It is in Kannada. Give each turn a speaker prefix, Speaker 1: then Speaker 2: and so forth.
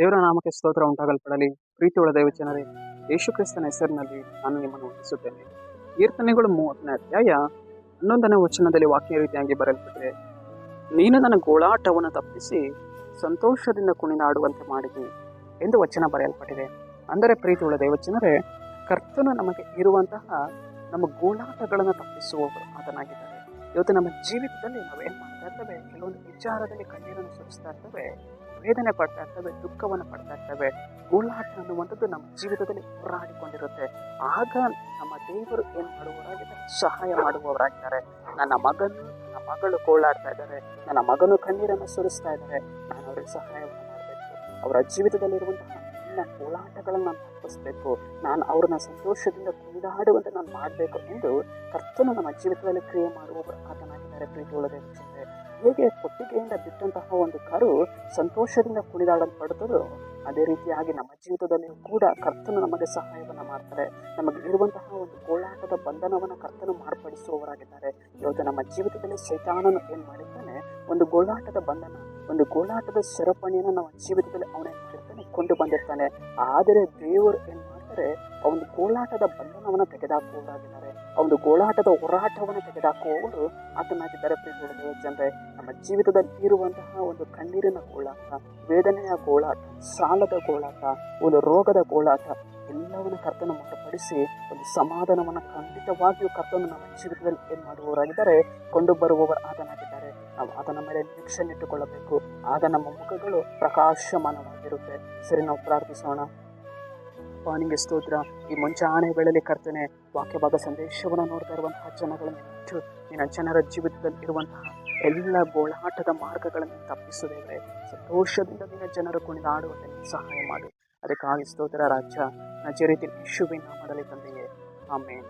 Speaker 1: ದೇವರ ನಾಮಕ್ಕೆ ಸ್ತೋತ್ರ ಉಂಟಾಗಲ್ಪಡಲಿ. ಪ್ರೀತಿಯುಳ್ಳ ದೈವಜನರೇ, ಯೇಸು ಕ್ರಿಸ್ತನ ಹೆಸರಿನಲ್ಲಿ ನಾನು ನಿಮ್ಮನ್ನು ವಂದಿಸುತ್ತೇನೆ. ಕೀರ್ತನೆಗಳು 30ನೇ ಅಧ್ಯಾಯ 11ನೇ ವಚನದಲ್ಲಿ ವಾಕ್ಯ ರೀತಿಯಾಗಿ ಬರೆಯಲ್ಪಟ್ಟಿದೆ. ನೀನು ನನ್ನ ಗೋಳಾಟವನ್ನು ತಪ್ಪಿಸಿ ಸಂತೋಷದಿಂದ ಕುಣಿದಾಡುವಂತೆ ಮಾಡಿದಿ ಎಂದು ವಚನ ಬರೆಯಲ್ಪಟ್ಟಿದೆ. ಅಂದರೆ ಪ್ರೀತಿಯುಳ್ಳ ದೈವಜನರೇ, ಕರ್ತನು ನಮಗೆ ಇರುವಂತಹ ನಮ್ಮ ಗೋಳಾಟಗಳನ್ನು ತಪ್ಪಿಸುವವರು ಆತನಾಗಿದ್ದಾರೆ. ಇವತ್ತು ನಮ್ಮ ಜೀವಿತದಲ್ಲಿ ನಾವೇನು ಮಾಡ್ತಾ ಇರ್ತೇವೆ, ಕೆಲವೊಂದು ವಿಚಾರದಲ್ಲಿ ಕಣ್ಣೀರನ್ನು ಸುರಿಸ್ತಾ ಇರ್ತೇವೆ, ವೇದನೆ ಪಡ್ತಾ ಇರ್ತೇವೆ, ದುಃಖವನ್ನು ಪಡ್ತಾ ಇರ್ತೇವೆ. ಗೋಳಾಟ ಅನ್ನುವಂಥದ್ದು ನಮ್ಮ ಜೀವಿತದಲ್ಲಿ ಹೋರಾಡಿಕೊಂಡಿರುತ್ತೆ. ಆಗ ನಮ್ಮ ದೇವರು ಏನು ಮಾಡುವವರಾಗಿದ್ದಾರೆ, ಸಹಾಯ ಮಾಡುವವರಾಗಿದ್ದಾರೆ. ನನ್ನ ಮಗಳು ಗೋಳಾಡ್ತಾ ಇದ್ದಾರೆ, ನನ್ನ ಮಗನು ಕಣ್ಣೀರನ್ನು ಸುರಿಸ್ತಾ ಇದ್ದಾರೆ, ನಾನು ಅವರಿಗೆ ಸಹಾಯವನ್ನು ಮಾಡಬೇಕು. ಅವರ ಜೀವಿತದಲ್ಲಿರುವಂತಹ ಎಲ್ಲ ಹೋರಾಟಗಳನ್ನು ನಾನು ತಪ್ಪಿಸ್ಬೇಕು, ನಾನು ಅವ್ರನ್ನ ಸಂತೋಷದಿಂದ ಕುಣಿದಾಡುವಂತೆ ನಾನು ಮಾಡಬೇಕು ಎಂದು ಕರ್ತನು ನಮ್ಮ ಜೀವಿತದಲ್ಲಿ ಕ್ರಿಯೆ ಮಾಡುವವರು ಆತನಾಗಿದ್ದಾರೆ. ಪ್ರೀತಿಯುಳ್ಳ ದೇವಜನರೇ, ಹೇಗೆ ಕೊಟ್ಟಿಗೆಯಿಂದ ಬಿಟ್ಟಂತಹ ಒಂದು ಕರು ಸಂತೋಷದಿಂದ ಕುಣಿದಾಡಲ್ಪಡುತ್ತದೋ, ಅದೇ ರೀತಿಯಾಗಿ ನಮ್ಮ ಜೀವಿತದಲ್ಲಿಯೂ ಕೂಡ ಕರ್ತನು ನಮಗೆ ಸಹಾಯವನ್ನು ಮಾಡ್ತಾರೆ. ನಮಗೆ ಇರುವಂತಹ ಒಂದು ಗೋಳಾಟದ ಬಂಧನವನ್ನು ಕರ್ತನು ಮಾರ್ಪಡಿಸುವವರಾಗಿದ್ದಾರೆ. ಇವತ್ತು ನಮ್ಮ ಜೀವಿತದಲ್ಲಿ ಸೈತಾನನು ಏನು ಮಾಡಿದ್ದಾನೆ, ಒಂದು ಗೋಳಾಟದ ಬಂಧನ, ಒಂದು ಗೋಳಾಟದ ಸರಪಣಿಯನ್ನು ನಮ್ಮ ಜೀವಿತದಲ್ಲಿ ಅವನೇನು ಮಾಡಿರ್ತಾನೆ, ಕೊಂಡು ಬಂದಿರ್ತಾನೆ. ಆದರೆ ದೇವರು ಏನು ಮಾಡ್ತಾರೆ, ಆ ಒಂದು ಗೋಳಾಟದ ಬಂಧನವನ್ನು ತೆಗೆದುಹಾಕುವವರಾಗಿದ್ದಾರೆ. ಆ ಒಂದು ಗೋಳಾಟದ ಹೋರಾಟವನ್ನು ತೆಗೆದುಹಾಕುವವರು ಆತನಾಗಿದ್ದಾರೆ. ಪ್ರೀತಿಯುಳ್ಳ ದೇವಜನರೇ, ನಮ್ಮ ಜೀವಿತದಲ್ಲಿ ಇರುವಂತಹ ಒಂದು ಕಣ್ಣೀರಿನ ಗೋಳಾಟ, ವೇದನೆಯ ಗೋಳಾಟ, ಸಾಲದ ಗೋಳಾಟ, ಒಂದು ರೋಗದ ಗೋಳಾಟ ಎಲ್ಲವನ್ನು ಕರ್ತನು ಮಾರ್ಪಡಿಸಿ ಒಂದು ಸಮಾಧಾನವನ್ನು ಖಂಡಿತವಾಗಿಯೂ ಕರ್ತನು ನಮ್ಮ ಜೀವಿತದಲ್ಲಿ ಏನು ಮಾಡುವವರಾಗಿದ್ದಾರೆ, ಕೊಂಡು ಬರುವವರು ಆತನಾಗಿದ್ದಾರೆ. ನಾವು ಆತನ ಮೇಲೆ ನಿರೀಕ್ಷೆ ಇಟ್ಟುಕೊಳ್ಳಬೇಕು. ಆಗ ನಮ್ಮ ಮುಖಗಳು ಪ್ರಕಾಶಮಾನವಾಗಿರುತ್ತೆ. ಸರಿ, ನಾವು ಪ್ರಾರ್ಥಿಸೋಣ. ನಿಮಗೆ ಸ್ತೋತ್ರ. ಈ ಮುಂಚಾನೆ ವೇಳೆಯಲ್ಲಿ ಕರ್ತನೆ, ವಾಕ್ಯ ಭಾಗ ಸಂದೇಶವನ್ನು ನೋಡ್ತಾ ಇರುವಂತಹ ಜನಗಳನ್ನು ಬಿಟ್ಟು ನಿನ್ನ ಜನರ ಜೀವಿತದಲ್ಲಿ ಇರುವಂತಹ ಎಲ್ಲ ಗೋಳಾಟದ ಮಾರ್ಗಗಳನ್ನು ತಪ್ಪಿಸುತ್ತೇವೆ. ಸಂತೋಷದಿಂದ ನಿನ್ನ ಜನರು ಕುಣಿದಾಡುವಂತೆ ಸಹಾಯ ಮಾಡು. ಅದಕ್ಕಾಗಿ ಸ್ತೋತ್ರ ರಾಜ, ನಜರೇತಿನ ಯೇಸುವಿನ ನಾಮದಲ್ಲಿ ತಂದೆಯೇ, ಆಮೆನ್.